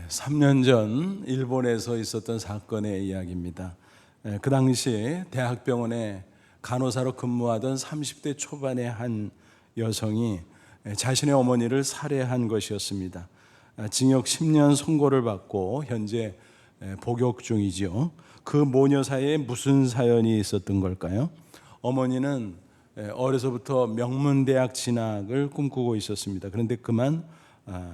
3년 전 일본에서 있었던 사건의 이야기입니다. 그 당시 대학병원에 간호사로 근무하던 30대 초반의 한 여성이 자신의 어머니를 살해한 것이었습니다. 징역 10년 선고를 받고 현재 복역 중이지요. 그 모녀 사이에 무슨 사연이 있었던 걸까요? 어머니는 어려서부터 명문대학 진학을 꿈꾸고 있었습니다. 그런데 그만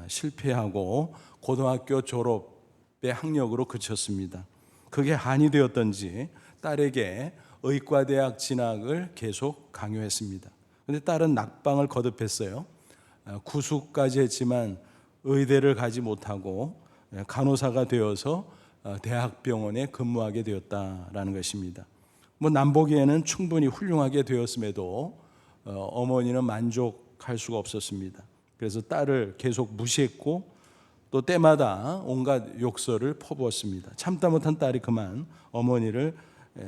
실패하고 고등학교 졸업의 학력으로 그쳤습니다. 그게 한이 되었던지 딸에게 의과대학 진학을 계속 강요했습니다. 그런데 딸은 낙방을 거듭했어요. 구수까지 했지만 의대를 가지 못하고 간호사가 되어서 대학병원에 근무하게 되었다라는 것입니다. 남보기에는 충분히 훌륭하게 되었음에도 어머니는 만족할 수가 없었습니다. 그래서 딸을 계속 무시했고 또 때마다 온갖 욕설을 퍼부었습니다. 참다 못한 딸이 그만 어머니를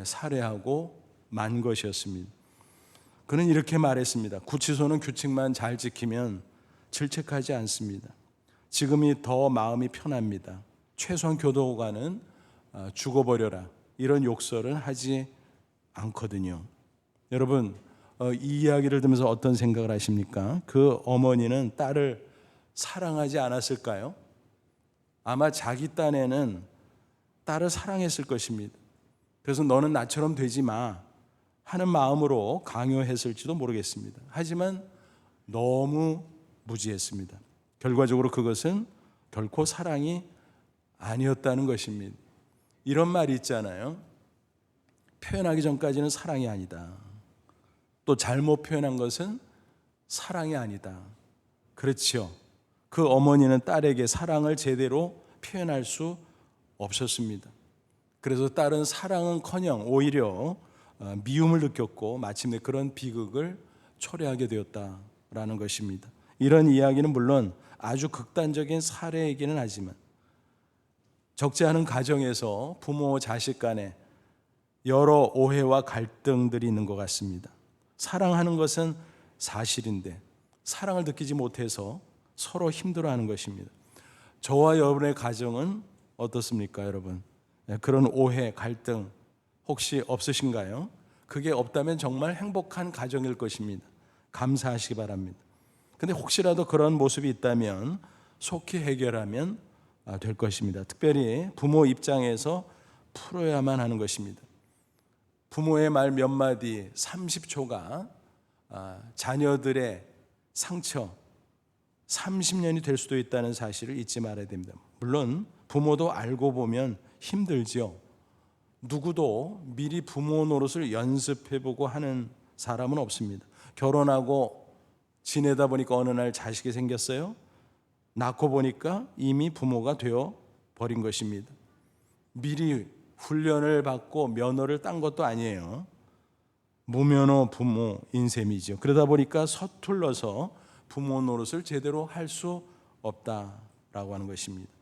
살해하고 만 것이었습니다. 그는 이렇게 말했습니다. 구치소는 규칙만 잘 지키면 질책하지 않습니다. 지금이 더 마음이 편합니다. 최소한 교도관은 죽어버려라, 이런 욕설은 하지 않거든요. 여러분, 이 이야기를 들으면서 어떤 생각을 하십니까? 그 어머니는 딸을 사랑하지 않았을까요? 아마 자기 딴에는 딸을 사랑했을 것입니다. 그래서 너는 나처럼 되지 마 하는 마음으로 강요했을지도 모르겠습니다. 하지만 너무 무지했습니다. 결과적으로 그것은 결코 사랑이 아니었다는 것입니다. 이런 말이 있잖아요. 표현하기 전까지는 사랑이 아니다. 또 잘못 표현한 것은 사랑이 아니다. 그렇지요. 그 어머니는 딸에게 사랑을 제대로 표현할 수 없었습니다. 그래서 딸은 사랑은커녕 오히려 미움을 느꼈고 마침내 그런 비극을 초래하게 되었다라는 것입니다. 이런 이야기는 물론 아주 극단적인 사례이기는 하지만 적지 않은 가정에서 부모 자식 간에 여러 오해와 갈등들이 있는 것 같습니다. 사랑하는 것은 사실인데 사랑을 느끼지 못해서 서로 힘들어하는 것입니다. 저와 여러분의 가정은 어떻습니까, 여러분? 그런 오해, 갈등 혹시 없으신가요? 그게 없다면 정말 행복한 가정일 것입니다. 감사하시기 바랍니다. 근데 혹시라도 그런 모습이 있다면 속히 해결하면 될 것입니다. 특별히 부모 입장에서 풀어야만 하는 것입니다. 부모의 말 몇 마디 30초가 자녀들의 상처 30년이 될 수도 있다는 사실을 잊지 말아야 됩니다. 물론 부모도 알고 보면 힘들죠. 누구도 미리 부모 노릇을 연습해보고 하는 사람은 없습니다. 결혼하고 지내다 보니까 어느 날 자식이 생겼어요. 낳고 보니까 이미 부모가 되어 버린 것입니다. 미리 훈련을 받고 면허를 딴 것도 아니에요. 무면허 부모인 셈이죠. 그러다 보니까 서툴러서 부모 노릇을 제대로 할 수 없다라고 하는 것입니다.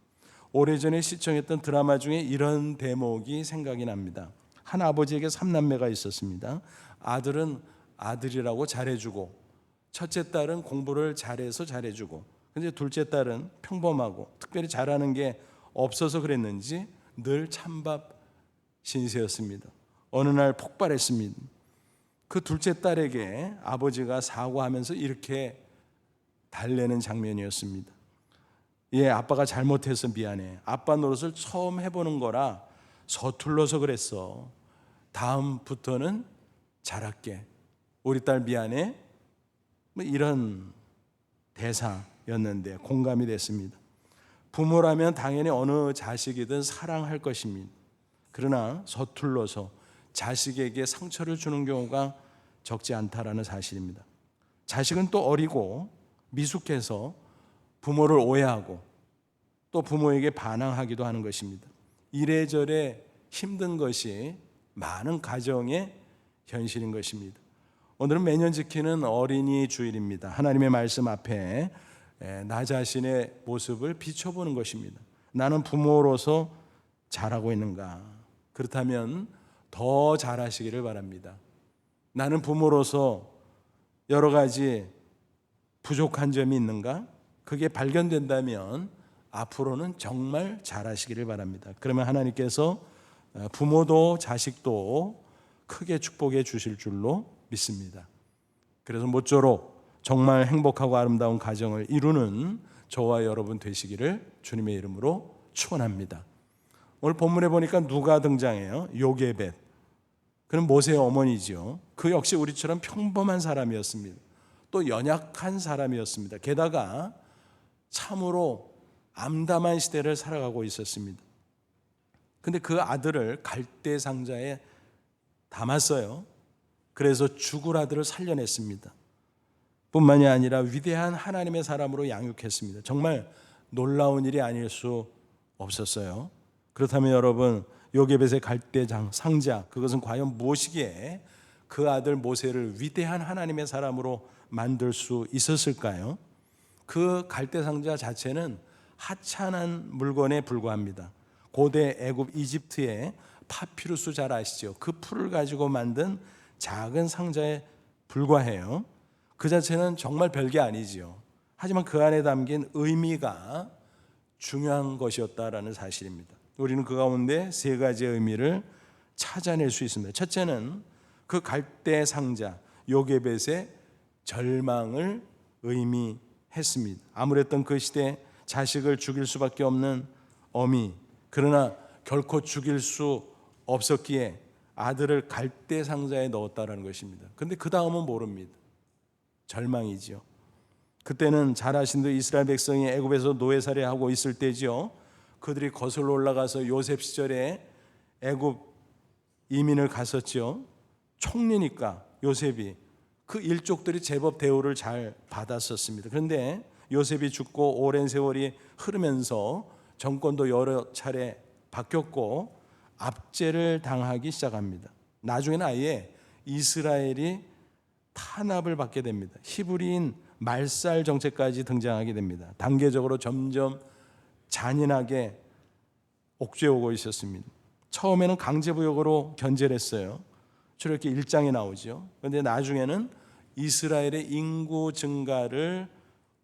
오래전에 시청했던 드라마 중에 이런 대목이 생각이 납니다. 한 아버지에게 3남매가 있었습니다. 아들은 아들이라고 잘해주고 첫째 딸은 공부를 잘해서 잘해주고 근데 둘째 딸은 평범하고 특별히 잘하는 게 없어서 그랬는지 늘 찬밥 신세였습니다. 어느 날 폭발했습니다. 그 둘째 딸에게 아버지가 사과하면서 이렇게 달래는 장면이었습니다. 아빠가 잘못해서 미안해. 아빠 노릇을 처음 해보는 거라 서툴러서 그랬어. 다음부터는 잘할게. 우리 딸 미안해. 이런 대사였는데 공감이 됐습니다. 부모라면 당연히 어느 자식이든 사랑할 것입니다. 그러나 서툴러서 자식에게 상처를 주는 경우가 적지 않다라는 사실입니다. 자식은 또 어리고 미숙해서 부모를 오해하고 또 부모에게 반항하기도 하는 것입니다. 이래저래 힘든 것이 많은 가정의 현실인 것입니다. 오늘은 매년 지키는 어린이 주일입니다. 하나님의 말씀 앞에 나 자신의 모습을 비춰보는 것입니다. 나는 부모로서 잘하고 있는가? 그렇다면 더 잘하시기를 바랍니다. 나는 부모로서 여러 가지 부족한 점이 있는가? 그게 발견된다면 앞으로는 정말 잘하시기를 바랍니다. 그러면 하나님께서 부모도 자식도 크게 축복해 주실 줄로 믿습니다. 그래서 모쪼록 정말 행복하고 아름다운 가정을 이루는 저와 여러분 되시기를 주님의 이름으로 축원합니다. 오늘 본문에 보니까 누가 등장해요? 요게벳. 그는 모세의 어머니죠. 그 역시 우리처럼 평범한 사람이었습니다. 또 연약한 사람이었습니다. 게다가 참으로 암담한 시대를 살아가고 있었습니다. 근데 그 아들을 갈대 상자에 담았어요. 그래서 죽을 아들을 살려냈습니다. 뿐만이 아니라 위대한 하나님의 사람으로 양육했습니다. 정말 놀라운 일이 아닐 수 없었어요. 그렇다면 여러분, 요게벳의 갈대 상자, 그것은 과연 무엇이기에 그 아들 모세를 위대한 하나님의 사람으로 만들 수 있었을까요? 그 갈대 상자 자체는 하찮은 물건에 불과합니다. 고대 애굽 이집트의 파피루스 잘 아시죠? 그 풀을 가지고 만든 작은 상자에 불과해요. 그 자체는 정말 별게 아니지요. 하지만 그 안에 담긴 의미가 중요한 것이었다라는 사실입니다. 우리는 그 가운데 세 가지의 의미를 찾아낼 수 있습니다. 첫째는 그 갈대 상자 요게벳의 절망을 의미했습니다. 아무랬던 그 시대 자식을 죽일 수밖에 없는 어미, 그러나 결코 죽일 수 없었기에 아들을 갈대 상자에 넣었다라는 것입니다. 그런데 그 다음은 모릅니다. 절망이지요. 그때는 잘 아신 듯 이스라엘 백성이 애굽에서 노예살이하고 있을 때지요. 그들이 거슬러 올라가서 요셉 시절에 애굽 이민을 갔었죠. 총리니까 요셉이 그 일족들이 제법 대우를 잘 받았었습니다. 그런데 요셉이 죽고 오랜 세월이 흐르면서 정권도 여러 차례 바뀌었고 압제를 당하기 시작합니다. 나중에는 아예 이스라엘이 탄압을 받게 됩니다. 히브리인 말살 정책까지 등장하게 됩니다. 단계적으로 점점 잔인하게 옥죄오고 있었습니다. 처음에는 강제부역으로 견제를 했어요. 출애굽기 1장에 나오죠. 그런데 나중에는 이스라엘의 인구 증가를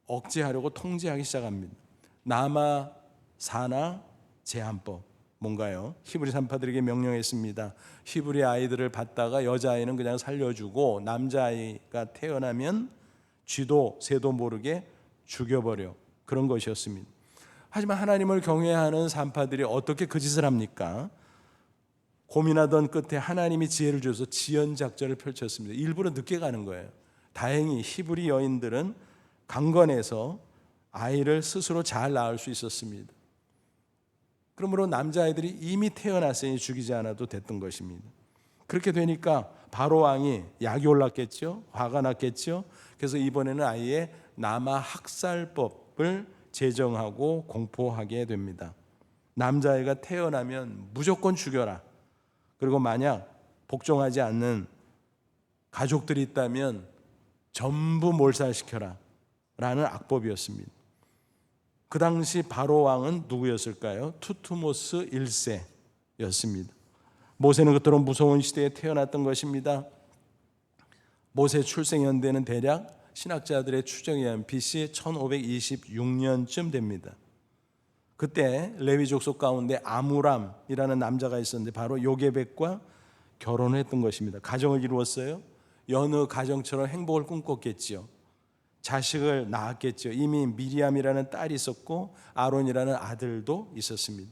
억제하려고 통제하기 시작합니다. 남아 사나 제한법, 뭔가요? 히브리 산파들에게 명령했습니다. 히브리 아이들을 받다가 여자아이는 그냥 살려주고 남자아이가 태어나면 쥐도 새도 모르게 죽여버려, 그런 것이었습니다. 하지만 하나님을 경외하는 산파들이 어떻게 그 짓을 합니까? 고민하던 끝에 하나님이 지혜를 줘서 지연작전을 펼쳤습니다. 일부러 늦게 가는 거예요. 다행히 히브리 여인들은 강건해서 아이를 스스로 잘 낳을 수 있었습니다. 그러므로 남자아이들이 이미 태어났으니 죽이지 않아도 됐던 것입니다. 그렇게 되니까 바로 왕이 약이 올랐겠죠. 화가 났겠죠. 그래서 이번에는 아예 남아 학살법을 제정하고 공포하게 됩니다. 남자아이가 태어나면 무조건 죽여라. 그리고 만약 복종하지 않는 가족들이 있다면 전부 몰살시켜라 라는 악법이었습니다. 그 당시 바로 왕은 누구였을까요? 투트모스 1세였습니다. 모세는 그토록 무서운 시대에 태어났던 것입니다. 모세 출생 연대는 대략 신학자들의 추정에 의하면 BC 1526년쯤 됩니다. 그때 레위 족속 가운데 아므람이라는 남자가 있었는데 바로 요게벳과 결혼을 했던 것입니다. 가정을 이루었어요. 여느 가정처럼 행복을 꿈꿨겠죠. 자식을 낳았겠죠. 이미 미리암이라는 딸이 있었고 아론이라는 아들도 있었습니다.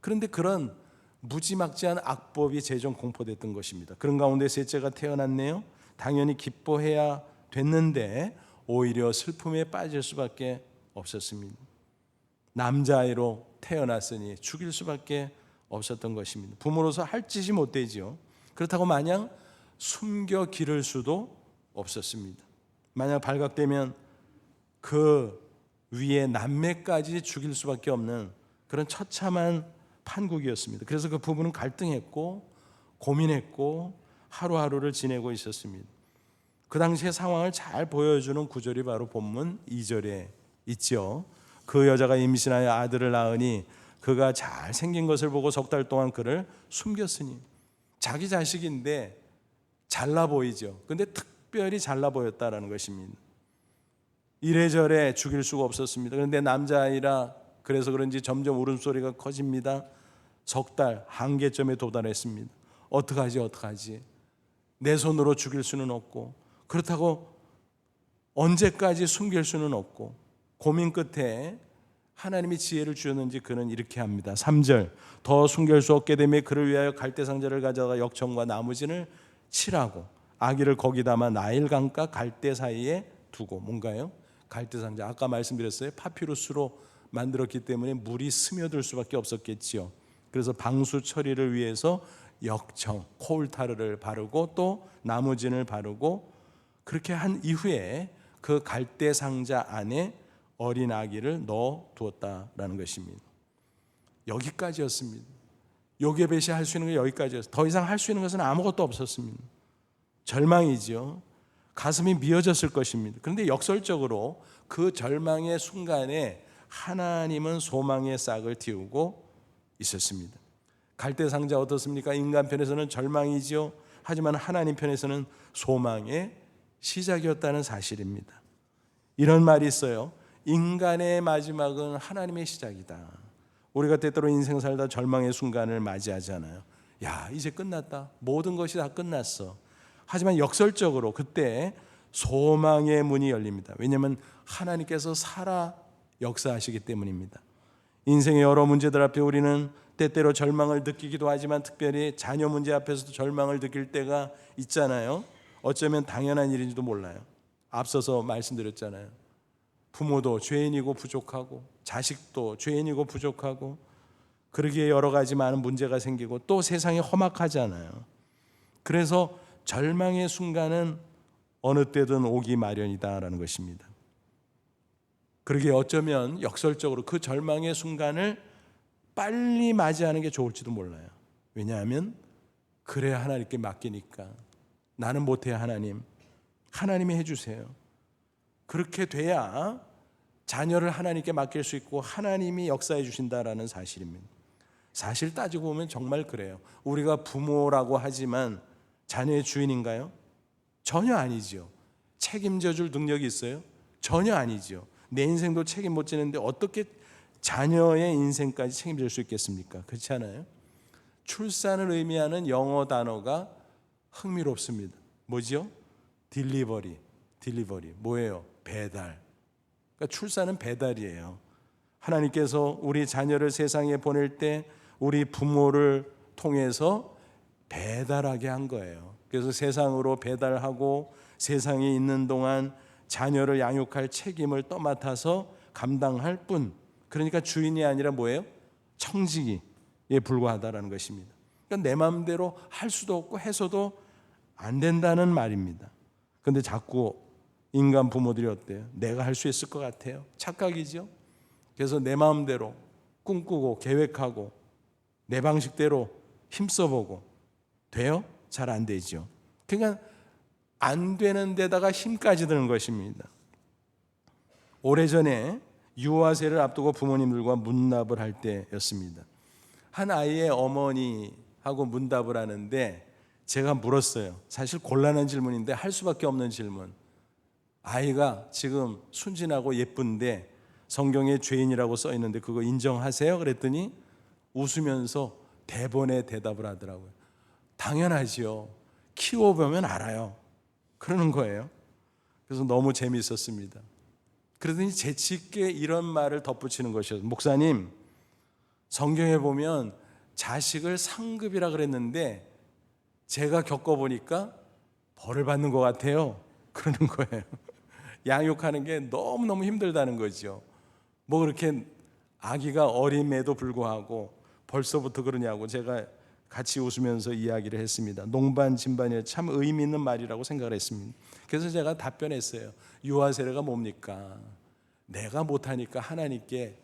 그런데 그런 무지막지한 악법이 제정 공포됐던 것입니다. 그런 가운데 셋째가 태어났네요. 당연히 기뻐해야 됐는데 오히려 슬픔에 빠질 수밖에 없었습니다. 남자아이로 태어났으니 죽일 수밖에 없었던 것입니다. 부모로서 할 짓이 못 되죠. 그렇다고 마냥 숨겨 기를 수도 없었습니다. 만약 발각되면 그 위에 남매까지 죽일 수밖에 없는 그런 처참한 판국이었습니다. 그래서 그 부부는 갈등했고 고민했고 하루하루를 지내고 있었습니다. 그 당시의 상황을 잘 보여주는 구절이 바로 본문 2절에 있죠. 그 여자가 임신하여 아들을 낳으니 그가 잘생긴 것을 보고 석 달 동안 그를 숨겼으니. 자기 자식인데 잘나 보이죠. 그런데 특별히 잘나 보였다라는 것입니다. 이래저래 죽일 수가 없었습니다. 그런데 남자아이라 그래서 그런지 점점 울음소리가 커집니다. 석 달 한계점에 도달했습니다. 어떡하지? 내 손으로 죽일 수는 없고, 그렇다고 언제까지 숨길 수는 없고, 고민 끝에 하나님이 지혜를 주셨는지 그는 이렇게 합니다. 3절, 더 숨길 수 없게 되며 그를 위하여 갈대상자를 가져다가 역청과 나무진을 칠하고 아기를 거기 담아 나일강과 갈대 사이에 두고. 뭔가요? 갈대상자, 아까 말씀드렸어요. 파피루스로 만들었기 때문에 물이 스며들 수밖에 없었겠지요. 그래서 방수 처리를 위해서 역청, 콜타르를 바르고 또 나무진을 바르고, 그렇게 한 이후에 그 갈대 상자 안에 어린 아기를 넣어 두었다라는 것입니다. 여기까지였습니다. 요게벳이 할 수 있는 게 여기까지였어요. 더 이상 할 수 있는 것은 아무것도 없었습니다. 절망이죠. 가슴이 미어졌을 것입니다. 그런데 역설적으로 그 절망의 순간에 하나님은 소망의 싹을 틔우고 있었습니다. 갈대 상자 어떻습니까? 인간 편에서는 절망이지요. 하지만 하나님 편에서는 소망의 시작이었다는 사실입니다. 이런 말이 있어요. 인간의 마지막은 하나님의 시작이다. 우리가 때때로 인생 살다 절망의 순간을 맞이하잖아요. 야, 이제 끝났다. 모든 것이 다 끝났어. 하지만 역설적으로 그때 소망의 문이 열립니다. 왜냐하면 하나님께서 살아 역사하시기 때문입니다. 인생의 여러 문제들 앞에 우리는 때때로 절망을 느끼기도 하지만 특별히 자녀 문제 앞에서도 절망을 느낄 때가 있잖아요. 어쩌면 당연한 일인지도 몰라요. 앞서서 말씀드렸잖아요. 부모도 죄인이고 부족하고, 자식도 죄인이고 부족하고, 그러기에 여러 가지 많은 문제가 생기고, 또 세상이 험악하잖아요. 그래서 절망의 순간은 어느 때든 오기 마련이다라는 것입니다. 그러기에 어쩌면 역설적으로 그 절망의 순간을 빨리 맞이하는 게 좋을지도 몰라요. 왜냐하면 그래야 하나님께 맡기니까. 나는 못해요. 하나님이 해주세요. 그렇게 돼야 자녀를 하나님께 맡길 수 있고 하나님이 역사해 주신다라는 사실입니다. 사실 따지고 보면 정말 그래요. 우리가 부모라고 하지만 자녀의 주인인가요? 전혀 아니죠. 책임져 줄 능력이 있어요? 전혀 아니죠. 내 인생도 책임 못 지는데 어떻게 자녀의 인생까지 책임질 수 있겠습니까? 그렇지 않아요? 출산을 의미하는 영어 단어가 흥미롭습니다. 뭐죠? 딜리버리. 뭐예요? 배달. 그러니까 출산은 배달이에요. 하나님께서 우리 자녀를 세상에 보낼 때 우리 부모를 통해서 배달하게 한 거예요. 그래서 세상으로 배달하고 세상에 있는 동안 자녀를 양육할 책임을 떠맡아서 감당할 뿐. 그러니까 주인이 아니라 뭐예요? 청지기에 불과하다라는 것입니다. 그러니까 내 마음대로 할 수도 없고 해서도 안 된다는 말입니다. 그런데 자꾸 인간 부모들이 어때요? 내가 할 수 있을 것 같아요. 착각이죠. 그래서 내 마음대로 꿈꾸고 계획하고 내 방식대로 힘써보고 돼요? 잘 안 되죠. 그러니까 안 되는 데다가 힘까지 드는 것입니다. 오래전에 유아세를 앞두고 부모님들과 문답을 할 때였습니다. 한 아이의 어머니하고 문답을 하는데 제가 물었어요. 사실 곤란한 질문인데 할 수밖에 없는 질문. 아이가 지금 순진하고 예쁜데 성경에 죄인이라고 써 있는데 그거 인정하세요? 그랬더니 웃으면서 대본에 대답을 하더라고요. 당연하지요. 키워보면 알아요. 그러는 거예요. 그래서 너무 재미있었습니다. 그러더니 재치 있게 이런 말을 덧붙이는 것이었어요. 목사님, 성경에 보면 자식을 상급이라 그랬는데 제가 겪어보니까 벌을 받는 것 같아요. 그러는 거예요. 양육하는 게 너무너무 힘들다는 거죠. 뭐 그렇게 아기가 어림에도 불구하고 벌써부터 그러냐고 제가 같이 웃으면서 이야기를 했습니다. 농반진반에 참 의미 있는 말이라고 생각을 했습니다. 그래서 제가 답변했어요. 유아 세례가 뭡니까? 내가 못하니까 하나님께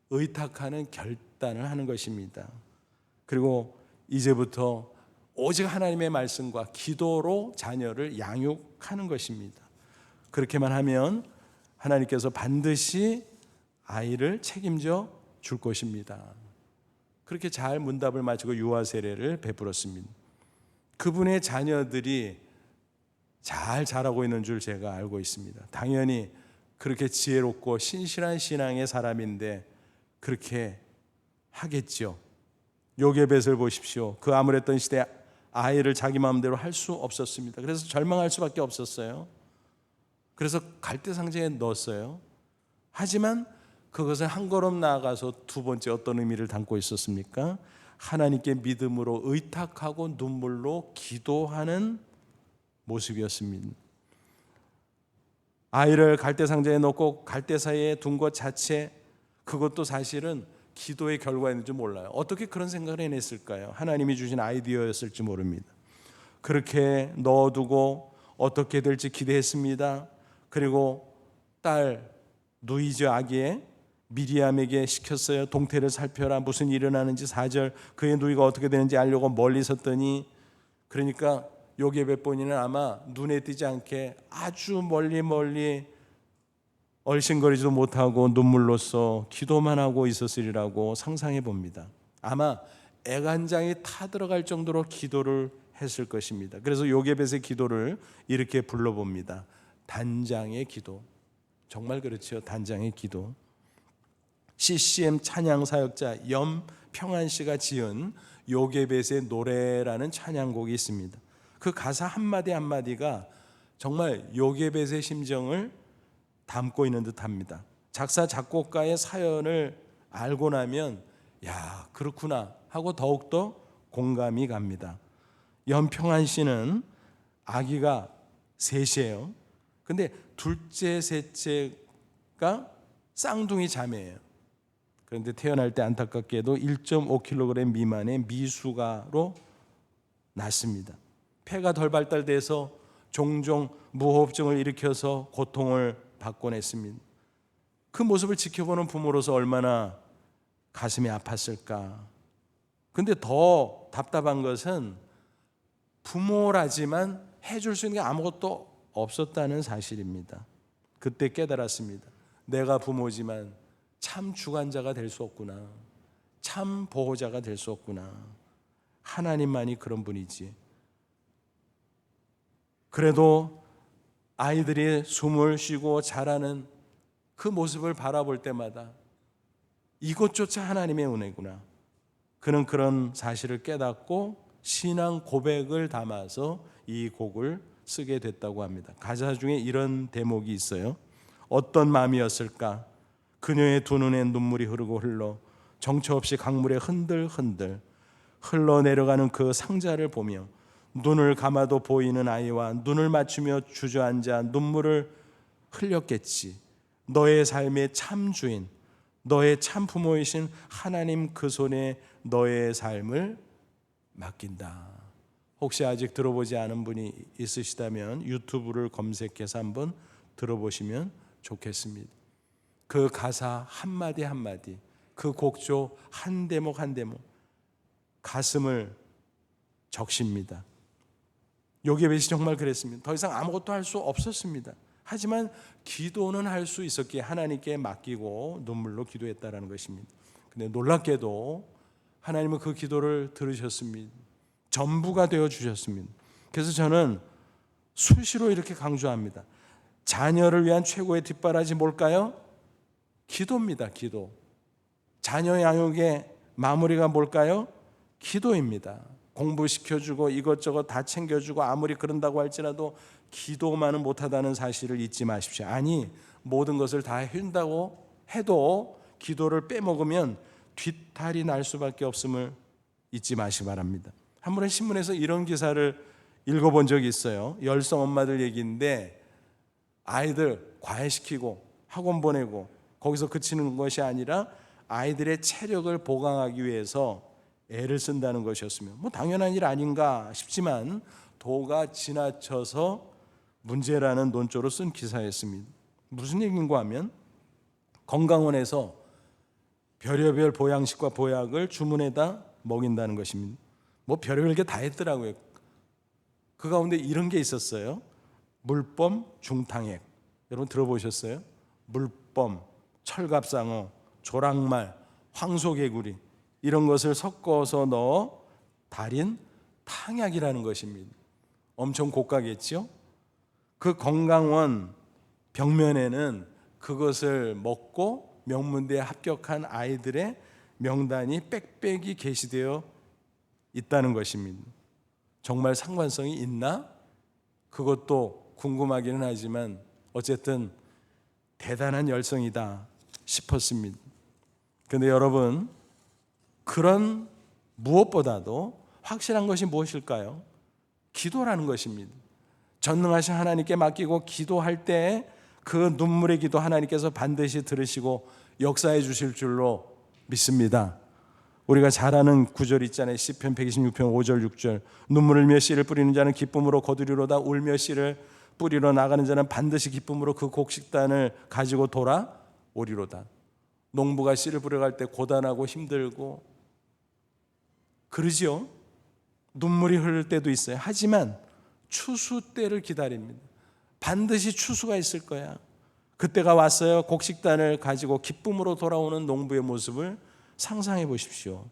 의탁하는 결단을 하는 것입니다. 그리고 이제부터 오직 하나님의 말씀과 기도로 자녀를 양육하는 것입니다. 그렇게만 하면 하나님께서 반드시 아이를 책임져 줄 것입니다. 그렇게 잘 문답을 마치고 유아 세례를 베풀었습니다. 그분의 자녀들이 잘 자라고 있는 줄 제가 알고 있습니다. 당연히 그렇게 지혜롭고 신실한 신앙의 사람인데 그렇게 하겠죠. 요게벳을 보십시오. 그 아무랬던 시대에 아이를 자기 마음대로 할 수 없었습니다. 그래서 절망할 수밖에 없었어요. 그래서 갈대상자에 넣었어요. 하지만 그것은 한 걸음 나아가서 두 번째 어떤 의미를 담고 있었습니까? 하나님께 믿음으로 의탁하고 눈물로 기도하는 모습이었습니다. 아이를 갈대상자에 넣고 갈대사이에 둔 것 자체, 그것도 사실은 기도의 결과였는지 몰라요. 어떻게 그런 생각을 해냈을까요? 하나님이 주신 아이디어였을지 모릅니다. 그렇게 넣어두고 어떻게 될지 기대했습니다. 그리고 딸 누이즈 아기의 미리암에게 시켰어요. 동태를 살펴라. 무슨 일이 일어나는지 4절 그의 누이가 어떻게 되는지 알려고 멀리 섰더니, 그러니까 요게벳 본인은 아마 눈에 띄지 않게 아주 멀리 얼씬거리지도 못하고 눈물로써 기도만 하고 있었으리라고 상상해 봅니다. 아마 애간장이 타들어갈 정도로 기도를 했을 것입니다. 그래서 요게벳의 기도를 이렇게 불러봅니다. 단장의 기도. 정말 그렇죠. 단장의 기도. CCM 찬양 사역자 염평안 씨가 지은 요게벳의 노래라는 찬양곡이 있습니다. 그 가사 한마디 한마디가 정말 요게벳의 심정을 담고 있는 듯합니다. 작사 작곡가의 사연을 알고 나면 야, 그렇구나 하고 더욱더 공감이 갑니다. 염평안 씨는 아기가 셋이에요. 근데 둘째, 셋째가 쌍둥이 자매예요. 그런데 태어날 때 안타깝게도 1.5kg 미만의 미숙아로 낳습니다. 폐가 덜 발달돼서 종종 무호흡증을 일으켜서 고통을 받곤 했습니다. 그 모습을 지켜보는 부모로서 얼마나 가슴이 아팠을까. 근데 더 답답한 것은 부모라지만 해줄 수 있는 게 아무것도 없었다는 사실입니다. 그때 깨달았습니다. 내가 부모지만 참 주관자가 될 수 없구나. 참 보호자가 될 수 없구나. 하나님만이 그런 분이지. 그래도 아이들이 숨을 쉬고 자라는 그 모습을 바라볼 때마다 이것조차 하나님의 은혜구나. 그는 그런 사실을 깨닫고 신앙 고백을 담아서 이 곡을 쓰게 됐다고 합니다. 가사 중에 이런 대목이 있어요. 어떤 마음이었을까? 그녀의 두 눈에 눈물이 흐르고 흘러 정처 없이 강물에 흔들흔들 흘러내려가는 그 상자를 보며 눈을 감아도 보이는 아이와 눈을 맞추며 주저앉아 눈물을 흘렸겠지. 너의 삶의 참 주인, 너의 참 부모이신 하나님 그 손에 너의 삶을 맡긴다. 혹시 아직 들어보지 않은 분이 있으시다면 유튜브를 검색해서 한번 들어보시면 좋겠습니다. 그 가사 한마디 한마디, 그 곡조 한 대목 한 대목 가슴을 적십니다. 요게벳이 정말 그랬습니다. 더 이상 아무것도 할 수 없었습니다. 하지만 기도는 할 수 있었기에 하나님께 맡기고 눈물로 기도했다는 것입니다. 근데 놀랍게도 하나님은 그 기도를 들으셨습니다. 전부가 되어 주셨습니다. 그래서 저는 수시로 이렇게 강조합니다. 자녀를 위한 최고의 뒷바라지 뭘까요? 기도입니다. 기도. 자녀 양육의 마무리가 뭘까요? 기도입니다. 공부시켜주고 이것저것 다 챙겨주고 아무리 그런다고 할지라도 기도만은 못하다는 사실을 잊지 마십시오. 아니, 모든 것을 다 해준다고 해도 기도를 빼먹으면 뒤탈이 날 수밖에 없음을 잊지 마시기 바랍니다. 한 번은 신문에서 이런 기사를 읽어본 적이 있어요. 열성 엄마들 얘기인데 아이들 과외시키고 학원 보내고 거기서 그치는 것이 아니라 아이들의 체력을 보강하기 위해서 애를 쓴다는 것이었으면 뭐 당연한 일 아닌가 싶지만 도가 지나쳐서 문제라는 논조로 쓴 기사였습니다. 무슨 얘기인가 하면 건강원에서 별의별 보양식과 보약을 주문해다 먹인다는 것입니다. 뭐 별의별 게 다 했더라고요. 그 가운데 이런 게 있었어요. 물범 중탕액. 여러분 들어보셨어요? 물범, 철갑상어, 조랑말, 황소개구리 이런 것을 섞어서 넣어 달인 탕약이라는 것입니다. 엄청 고가겠죠? 그 건강원 벽면에는 그것을 먹고 명문대에 합격한 아이들의 명단이 빽빽이 게시되어 있다는 것입니다. 정말 상관성이 있나? 그것도 궁금하기는 하지만 어쨌든 대단한 열성이다 싶었습니다. 그런데 여러분, 그런 무엇보다도 확실한 것이 무엇일까요? 기도라는 것입니다. 전능하신 하나님께 맡기고 기도할 때 그 눈물의 기도 하나님께서 반드시 들으시고 역사해 주실 줄로 믿습니다. 우리가 잘 아는 구절 있잖아요. 시편 126편 5절 6절. 눈물을 몇 씨를 뿌리는 자는 기쁨으로 거두리로다. 울며 씨를 뿌리러 나가는 자는 반드시 기쁨으로 그 곡식단을 가지고 돌아오리로다. 농부가 씨를 뿌려갈 때 고단하고 힘들고 그러지요. 눈물이 흐를 때도 있어요. 하지만 추수 때를 기다립니다. 반드시 추수가 있을 거야. 그때가 왔어요. 곡식단을 가지고 기쁨으로 돌아오는 농부의 모습을 상상해 보십시오.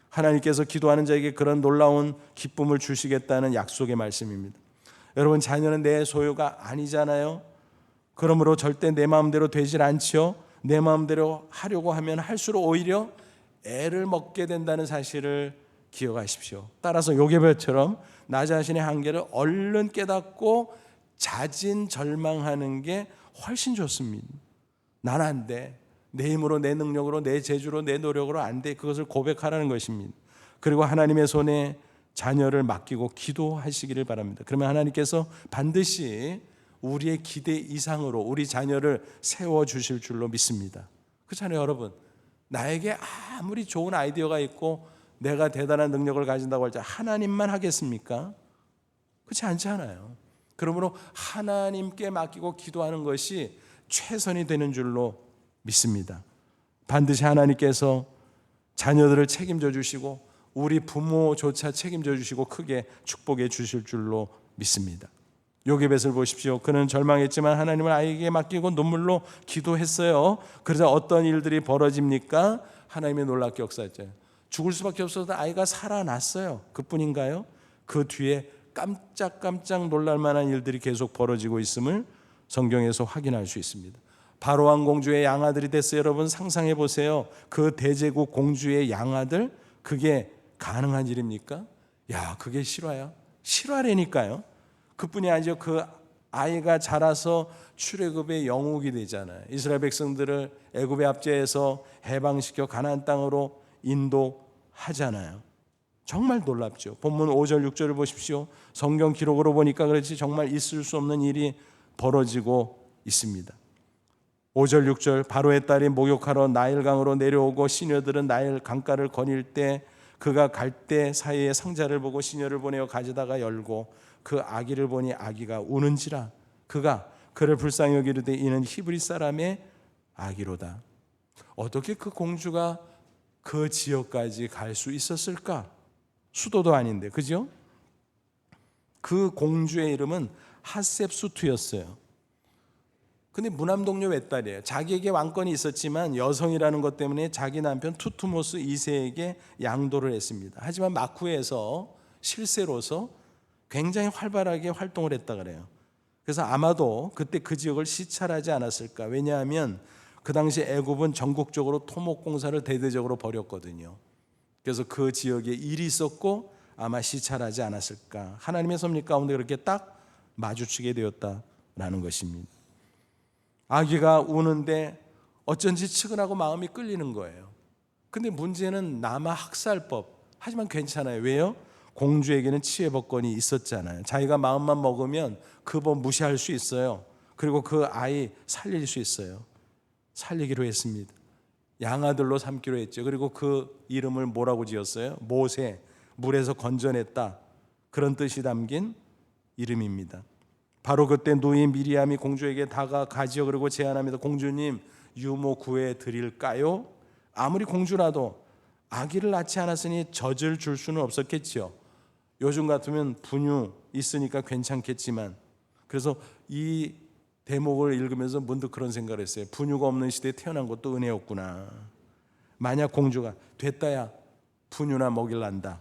하나님께서 기도하는 자에게 그런 놀라운 기쁨을 주시겠다는 약속의 말씀입니다. 여러분, 자녀는 내 소유가 아니잖아요. 그러므로 절대 내 마음대로 되질 않지요. 내 마음대로 하려고 하면 할수록 오히려 애를 먹게 된다는 사실을 기억하십시오. 따라서 요괴별처럼 나 자신의 한계를 얼른 깨닫고 자진절망하는 게 훨씬 좋습니다. 난 안 돼. 내 힘으로, 내 능력으로, 내 재주로, 내 노력으로 안 돼. 그것을 고백하라는 것입니다. 그리고 하나님의 손에 자녀를 맡기고 기도하시기를 바랍니다. 그러면 하나님께서 반드시 우리의 기대 이상으로 우리 자녀를 세워주실 줄로 믿습니다. 그렇잖아요, 여러분. 나에게 아무리 좋은 아이디어가 있고 내가 대단한 능력을 가진다고 할지 하나님만 하겠습니까? 그렇지 않잖아요. 그러므로 하나님께 맡기고 기도하는 것이 최선이 되는 줄로 믿습니다. 반드시 하나님께서 자녀들을 책임져 주시고 우리 부모조차 책임져 주시고 크게 축복해 주실 줄로 믿습니다. 요게벳을 보십시오. 그는 절망했지만 하나님을 아이에게 맡기고 눈물로 기도했어요. 그래서 어떤 일들이 벌어집니까? 하나님의 놀랍게 역사했죠. 죽을 수밖에 없어서 아이가 살아났어요. 그뿐인가요? 그 뒤에 깜짝깜짝 놀랄 만한 일들이 계속 벌어지고 있음을 성경에서 확인할 수 있습니다. 바로왕 공주의 양아들이 됐어요. 여러분 상상해 보세요. 그 대제국 공주의 양아들, 그게 가능한 일입니까? 야, 그게 실화야? 실화라니까요. 그뿐이 아니죠. 그 아이가 자라서 출애굽의 영웅이 되잖아요. 이스라엘 백성들을 애굽의 압제에서 해방시켜 가나안 땅으로 인도하잖아요. 정말 놀랍죠. 본문 5절 6절을 보십시오. 성경 기록으로 보니까 그렇지 정말 있을 수 없는 일이 벌어지고 있습니다. 5절 6절. 바로의 딸이 목욕하러 나일강으로 내려오고 시녀들은 나일 강가를 거닐 때 그가 갈 때 사이에 상자를 보고 시녀를 보내어 가져다가 열고 그 아기를 보니 아기가 우는지라 그가 그를 불쌍히 여기르되 이는 히브리 사람의 아기로다. 어떻게 그 공주가 그 지역까지 갈 수 있었을까? 수도도 아닌데, 그죠? 그 공주의 이름은 핫셉수투였어요. 근데 무남동료 외딸이에요. 자기에게 왕권이 있었지만 여성이라는 것 때문에 자기 남편 투투모스 2세에게 양도를 했습니다. 하지만 마쿠에서 실세로서 굉장히 활발하게 활동을 했다 그래요. 그래서 아마도 그때 그 지역을 시찰하지 않았을까. 왜냐하면 그 당시 애굽은 전국적으로 토목공사를 대대적으로 벌였거든요. 그래서 그 지역에 일이 있었고 아마 시찰하지 않았을까. 하나님의 섭리 가운데 그렇게 딱 마주치게 되었다라는 것입니다. 아기가 우는데 어쩐지 측은하고 마음이 끌리는 거예요. 근데 문제는 남아 학살법. 하지만 괜찮아요. 왜요? 공주에게는 치외법권이 있었잖아요. 자기가 마음만 먹으면 그 법 무시할 수 있어요. 그리고 그 아이 살릴 수 있어요. 살리기로 했습니다. 양아들로 삼기로 했죠. 그리고 그 이름을 뭐라고 지었어요? 모세, 물에서 건져냈다. 그런 뜻이 담긴 이름입니다. 바로 그때 누이 미리암이 공주에게 다가가지요. 그리고 제안합니다. 공주님, 유모 구해 드릴까요? 아무리 공주라도 아기를 낳지 않았으니 젖을 줄 수는 없었겠지요. 요즘 같으면 분유 있으니까 괜찮겠지만, 그래서 이 대목을 읽으면서 문득 그런 생각을 했어요. 분유가 없는 시대에 태어난 것도 은혜였구나. 만약 공주가 됐다야 분유나 먹일란다,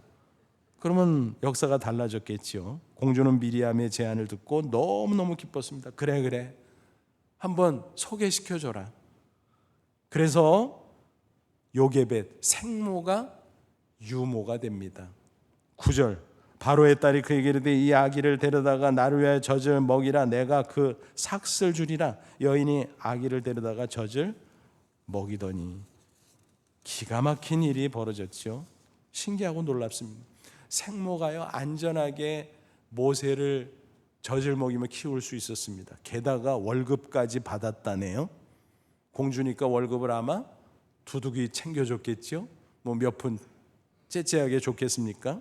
그러면 역사가 달라졌겠지요. 공주는 미리암의 제안을 듣고 너무너무 기뻤습니다. 그래 한번 소개시켜줘라. 그래서 요게벳, 생모가 유모가 됩니다. 9절, 바로의 딸이 그에게 이르되 이 아기를 데려다가 나를 위하여 젖을 먹이라. 내가 그 삭슬 주리라. 여인이 아기를 데려다가 젖을 먹이더니. 기가 막힌 일이 벌어졌죠. 신기하고 놀랍습니다. 생모가요, 안전하게 모세를 젖을 먹이며 키울 수 있었습니다. 게다가 월급까지 받았다네요. 공주니까 월급을 아마 두둑이 챙겨줬겠죠. 뭐 몇 푼 째째하게 줬겠습니까?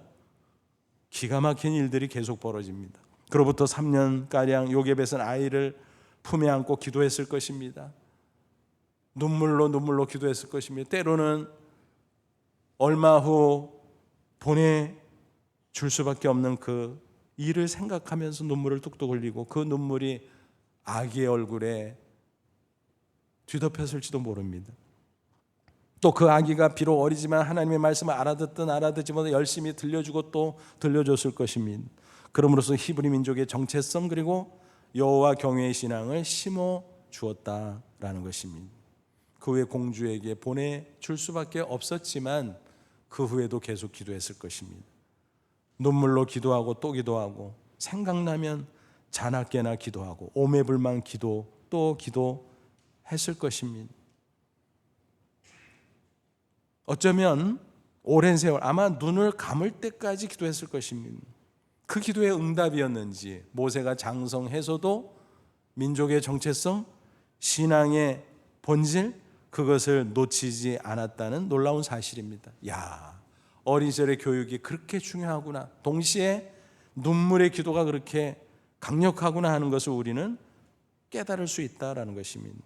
기가 막힌 일들이 계속 벌어집니다. 그로부터 3년가량 요게벳은 아이를 품에 안고 기도했을 것입니다. 눈물로 기도했을 것입니다. 때로는 얼마 후 보내줄 수밖에 없는 그 일을 생각하면서 눈물을 뚝뚝 흘리고 그 눈물이 아기의 얼굴에 뒤덮였을지도 모릅니다. 또 그 아기가 비록 어리지만 하나님의 말씀을 알아듣든 알아듣지 못해 열심히 들려주고 또 들려줬을 것입니다. 그러므로서 히브리 민족의 정체성 그리고 여호와 경외의 신앙을 심어 주었다라는 것입니다. 그 후에 공주에게 보내줄 수밖에 없었지만 그 후에도 계속 기도했을 것입니다. 눈물로 기도하고 또 기도하고 생각나면 자나깨나 기도하고 오매불망 기도 또 기도했을 것입니다. 어쩌면 오랜 세월 아마 눈을 감을 때까지 기도했을 것입니다. 그 기도의 응답이었는지 모세가 장성해서도 민족의 정체성, 신앙의 본질 그것을 놓치지 않았다는 놀라운 사실입니다. 야, 어린 시절의 교육이 그렇게 중요하구나. 동시에 눈물의 기도가 그렇게 강력하구나 하는 것을 우리는 깨달을 수 있다라는 것입니다.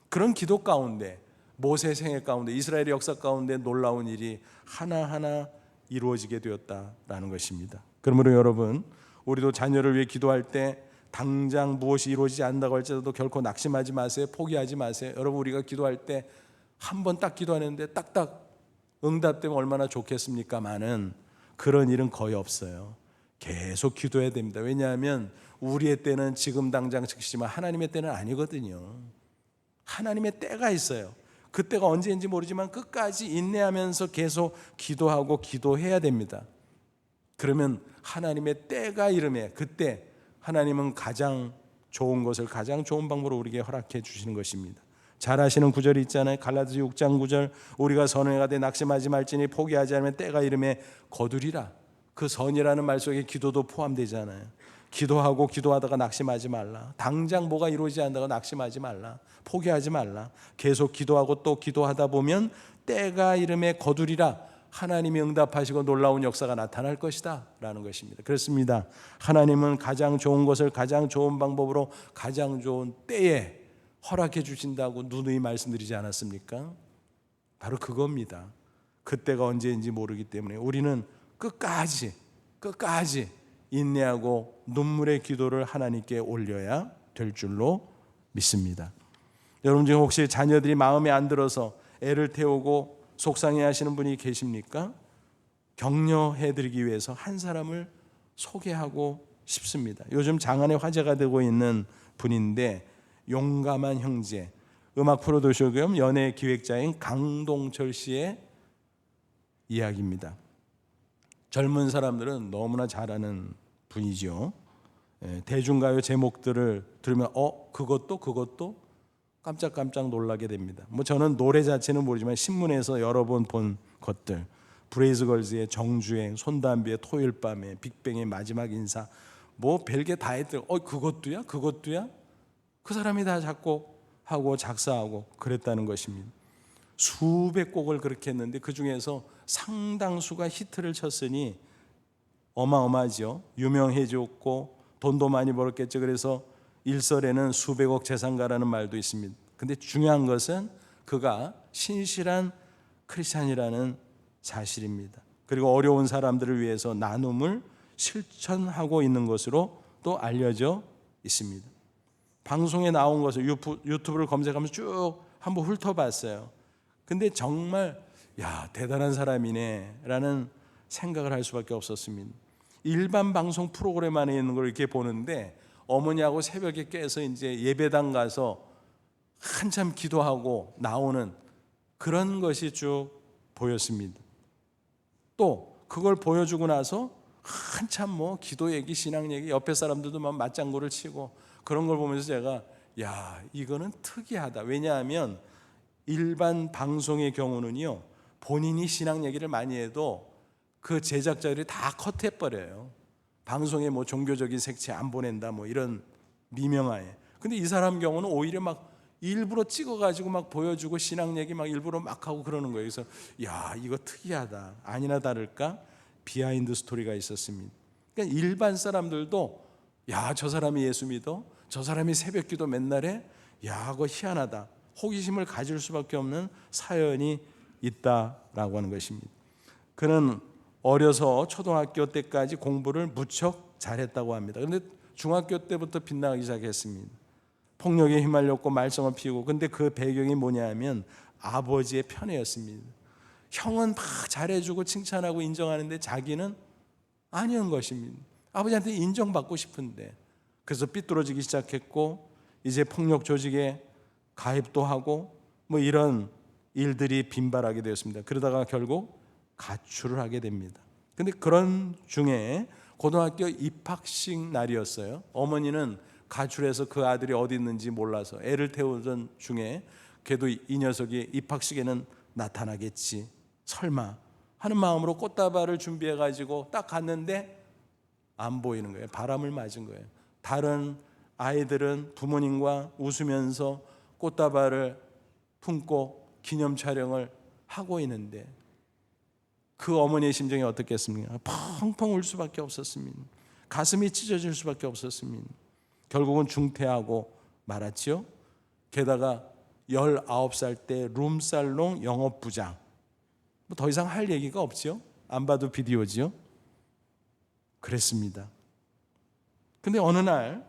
그런 기도 가운데 모세의 생애 가운데 이스라엘의 역사 가운데 놀라운 일이 하나하나 이루어지게 되었다라는 것입니다. 그러므로 여러분, 우리도 자녀를 위해 기도할 때 당장 무엇이 이루어지지 않는다고 할지라도 결코 낙심하지 마세요. 포기하지 마세요. 여러분, 우리가 기도할 때 한 번 딱 기도하는데 딱딱 응답되면 얼마나 좋겠습니까마는 그런 일은 거의 없어요. 계속 기도해야 됩니다. 왜냐하면 우리의 때는 지금 당장 즉시지만 하나님의 때는 아니거든요. 하나님의 때가 있어요. 그 때가 언제인지 모르지만 끝까지 인내하면서 계속 기도하고 기도해야 됩니다. 그러면 하나님의 때가 이름에 그때 하나님은 가장 좋은 것을 가장 좋은 방법으로 우리에게 허락해 주시는 것입니다. 잘 아시는 구절이 있잖아요. 갈라디아서 6장 9절, 우리가 선행하되 낙심하지 말지니 포기하지 않으면 때가 이름에 거두리라. 그 선이라는 말 속에 기도도 포함되잖아요. 기도하고 기도하다가 낙심하지 말라. 당장 뭐가 이루어지지 않다가 낙심하지 말라. 포기하지 말라. 계속 기도하고 또 기도하다 보면 때가 이름에 거두리라. 하나님이 응답하시고 놀라운 역사가 나타날 것이다 라는 것입니다. 그렇습니다. 하나님은 가장 좋은 것을 가장 좋은 방법으로 가장 좋은 때에 허락해 주신다고 누누이 말씀드리지 않았습니까? 바로 그겁니다. 그때가 언제인지 모르기 때문에 우리는 끝까지 인내하고 눈물의 기도를 하나님께 올려야 될 줄로 믿습니다. 여러분 중에 혹시 자녀들이 마음에 안 들어서 애를 태우고 속상해하시는 분이 계십니까? 격려해드리기 위해서 한 사람을 소개하고 싶습니다. 요즘 장안의 화제가 되고 있는 분인데 용감한 형제, 음악 프로듀서 겸 연예 기획자인 강동철 씨의 이야기입니다. 젊은 사람들은 너무나 잘 아는 분이죠. 대중가요 제목들을 들으면 그것도 깜짝깜짝 놀라게 됩니다. 뭐 저는 노래 자체는 모르지만 신문에서 여러 번 본 것들, 브레이즈걸즈의 정주행, 손담비의 토요일 밤에, 빅뱅의 마지막 인사, 뭐 별게 다 했더니 그것도야? 그 사람이 다 작곡하고 작사하고 그랬다는 것입니다. 수백 곡을 그렇게 했는데 그 중에서 상당수가 히트를 쳤으니 어마어마하죠. 유명해졌고 돈도 많이 벌었겠죠. 그래서 일설에는 수백억 재산가라는 말도 있습니다. 근데 중요한 것은 그가 신실한 크리스찬이라는 사실입니다. 그리고 어려운 사람들을 위해서 나눔을 실천하고 있는 것으로 또 알려져 있습니다. 방송에 나온 것을 유튜브를 검색하면서 쭉 한번 훑어봤어요. 근데 정말 대단한 사람이네 라는 생각을 할 수밖에 없었습니다. 일반 방송 프로그램 안에 있는 걸 이렇게 보는데 어머니하고 새벽에 깨서 이제 예배당 가서 한참 기도하고 나오는 그런 것이 쭉 보였습니다. 또 그걸 보여주고 나서 한참 뭐 기도 얘기, 신앙 얘기, 옆에 사람들도 막 맞장구를 치고 그런 걸 보면서 제가 야, 이거는 특이하다. 왜냐하면 일반 방송의 경우는요, 본인이 신앙 얘기를 많이 해도 그 제작자들이 다 컷해버려요. 방송에 뭐 종교적인 색채 안 보낸다 뭐 이런 미명하에. 근데 이 사람 경우는 오히려 막 일부러 찍어가지고 막 보여주고 신앙 얘기 막 일부러 막 하고 그러는 거예요. 그래서 야, 이거 특이하다. 아니나 다를까 비하인드 스토리가 있었습니다. 그러니까 일반 사람들도 야, 저 사람이 예수 믿어? 저 사람이 새벽기도 맨날 해? 야, 그거 희한하다. 호기심을 가질 수밖에 없는 사연이 있다라고 하는 것입니다. 그는 어려서 초등학교 때까지 공부를 무척 잘했다고 합니다. 그런데 중학교 때부터 빗나가기 시작했습니다. 폭력에 휘말렸고 말썽을 피우고. 근데 그 배경이 뭐냐면 아버지의 편애였습니다. 형은 막 잘해주고 칭찬하고 인정하는데 자기는 아니었던 것입니다. 아버지한테 인정받고 싶은데. 그래서 삐뚤어지기 시작했고 이제 폭력 조직에 가입도 하고 뭐 이런 일들이 빈발하게 되었습니다. 그러다가 결국 가출을 하게 됩니다. 근데 그런 중에 고등학교 입학식 날이었어요. 어머니는 가출해서 그 아들이 어디 있는지 몰라서 애를 태우던 중에 걔도 이 녀석이 입학식에는 나타나겠지 설마 하는 마음으로 꽃다발을 준비해 가지고 딱 갔는데 안 보이는 거예요. 바람을 맞은 거예요. 다른 아이들은 부모님과 웃으면서 꽃다발을 품고 기념 촬영을 하고 있는데 그 어머니의 심정이 어떻겠습니까? 펑펑 울 수밖에 없었습니다. 가슴이 찢어질 수밖에 없었습니다. 결국은 중퇴하고 말았지요. 게다가 19살 때 룸살롱 영업부장. 뭐 더 이상 할 얘기가 없죠. 안 봐도 비디오지요. 그랬습니다. 근데 어느 날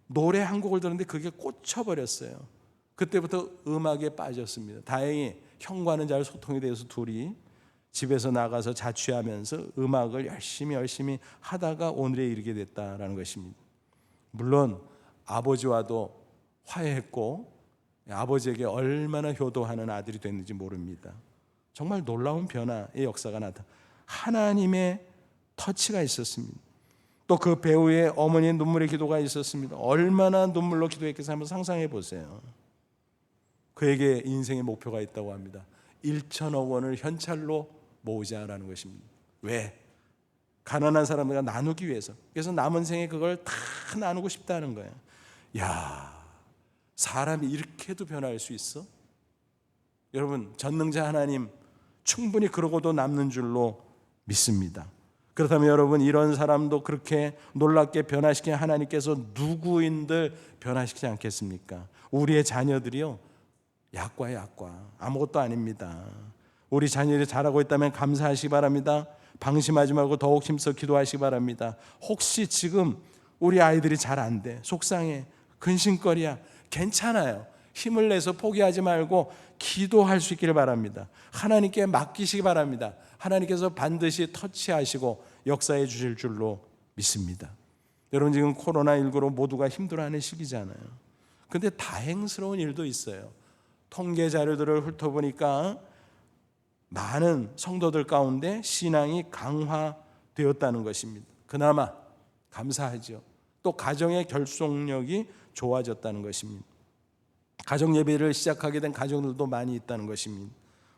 노래 한 곡을 들었는데 그게 꽂혀버렸어요. 그때부터 음악에 빠졌습니다. 다행히 형과는 잘 소통이 돼서 둘이 집에서 나가서 자취하면서 음악을 열심히 하다가 오늘에 이르게 됐다라는 것입니다. 물론 아버지와도 화해했고 아버지에게 얼마나 효도하는 아들이 됐는지 모릅니다. 정말 놀라운 변화의 역사가 나타. 하나님의 터치가 있었습니다. 또 그 배우의 어머니의 눈물의 기도가 있었습니다. 얼마나 눈물로 기도했겠어요? 한번 상상해 보세요. 그에게 인생의 목표가 있다고 합니다. 1천억 원을 현찰로 모으자라는 것입니다. 왜? 가난한 사람들과 나누기 위해서. 그래서 남은 생에 그걸 다 나누고 싶다는 거예요. 야, 사람이 이렇게도 변할 수 있어? 여러분, 전능자 하나님 충분히 그러고도 남는 줄로 믿습니다. 그렇다면 여러분, 이런 사람도 그렇게 놀랍게 변화시킨 하나님께서 누구인들 변화시키지 않겠습니까? 우리의 자녀들이요, 약과예요, 약과. 아무것도 아닙니다. 우리 자녀들이 잘하고 있다면 감사하시기 바랍니다. 방심하지 말고 더욱 힘써 기도하시기 바랍니다. 혹시 지금 우리 아이들이 잘 안 돼, 속상해, 근심거리야, 괜찮아요. 힘을 내서 포기하지 말고 기도할 수 있기를 바랍니다. 하나님께 맡기시기 바랍니다. 하나님께서 반드시 터치하시고 역사해 주실 줄로 믿습니다. 여러분, 지금 코로나19로 모두가 힘들어하는 시기잖아요. 그런데 다행스러운 일도 있어요. 통계 자료들을 훑어보니까 많은 성도들 가운데 신앙이 강화되었다는 것입니다. 그나마 감사하죠. 또 가정의 결속력이 좋아졌다는 것입니다. 가정 예배를 시작하게 된 가정들도 많이 있다는 것입니다.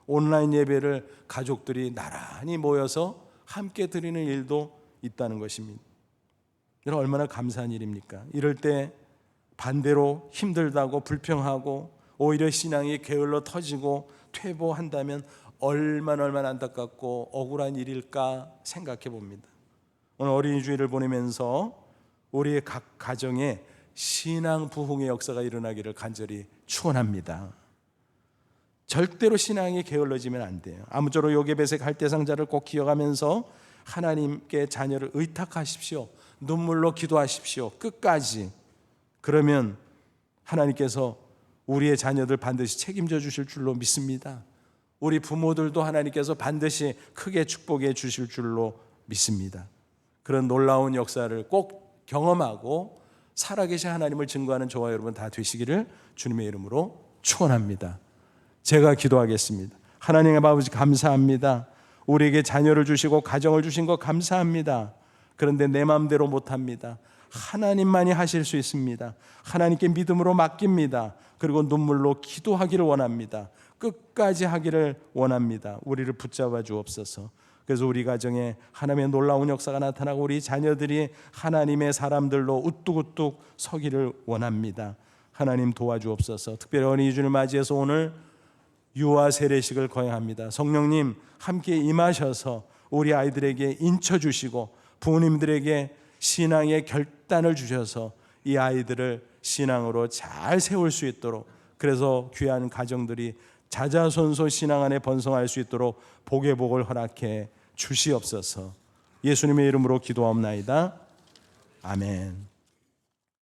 온라인 예배를 가족들이 나란히 모여서 함께 드리는 일도 있다는 것입니다. 여러분, 얼마나 감사한 일입니까? 이럴 때 반대로 힘들다고 불평하고 오히려 신앙이 게을러 터지고 퇴보한다면 얼마나 안타깝고 억울한 일일까 생각해 봅니다. 오늘 어린이 주일을 보내면서 우리의 각 가정에 신앙 부흥의 역사가 일어나기를 간절히 축원합니다. 절대로 신앙이 게을러지면 안 돼요. 아무쪼록 요게벳의 갈대상자를 꼭 기억하면서 하나님께 자녀를 의탁하십시오. 눈물로 기도하십시오. 끝까지. 그러면 하나님께서 우리의 자녀들 반드시 책임져 주실 줄로 믿습니다. 우리 부모들도 하나님께서 반드시 크게 축복해 주실 줄로 믿습니다. 그런 놀라운 역사를 꼭 경험하고 살아계신 하나님을 증거하는 저와 여러분 다 되시기를 주님의 이름으로 축원합니다. 제가 기도하겠습니다. 하나님 아버지 감사합니다. 우리에게 자녀를 주시고 가정을 주신 것 감사합니다. 그런데 내 마음대로 못합니다. 하나님만이 하실 수 있습니다. 하나님께 믿음으로 맡깁니다. 그리고 눈물로 기도하기를 원합니다. 끝까지 하기를 원합니다. 우리를 붙잡아 주옵소서. 그래서 우리 가정에 하나님의 놀라운 역사가 나타나고 우리 자녀들이 하나님의 사람들로 우뚝우뚝 서기를 원합니다. 하나님 도와주옵소서. 특별히 어린이 주를 맞이해서 오늘 유아 세례식을 거행합니다. 성령님 함께 임하셔서 우리 아이들에게 인쳐주시고 부모님들에게 신앙의 결단을 주셔서 이 아이들을 신앙으로 잘 세울 수 있도록, 그래서 귀한 가정들이 자자손손 신앙 안에 번성할 수 있도록 복의 복을 허락해 주시옵소서. 예수님의 이름으로 기도하옵나이다. 아멘.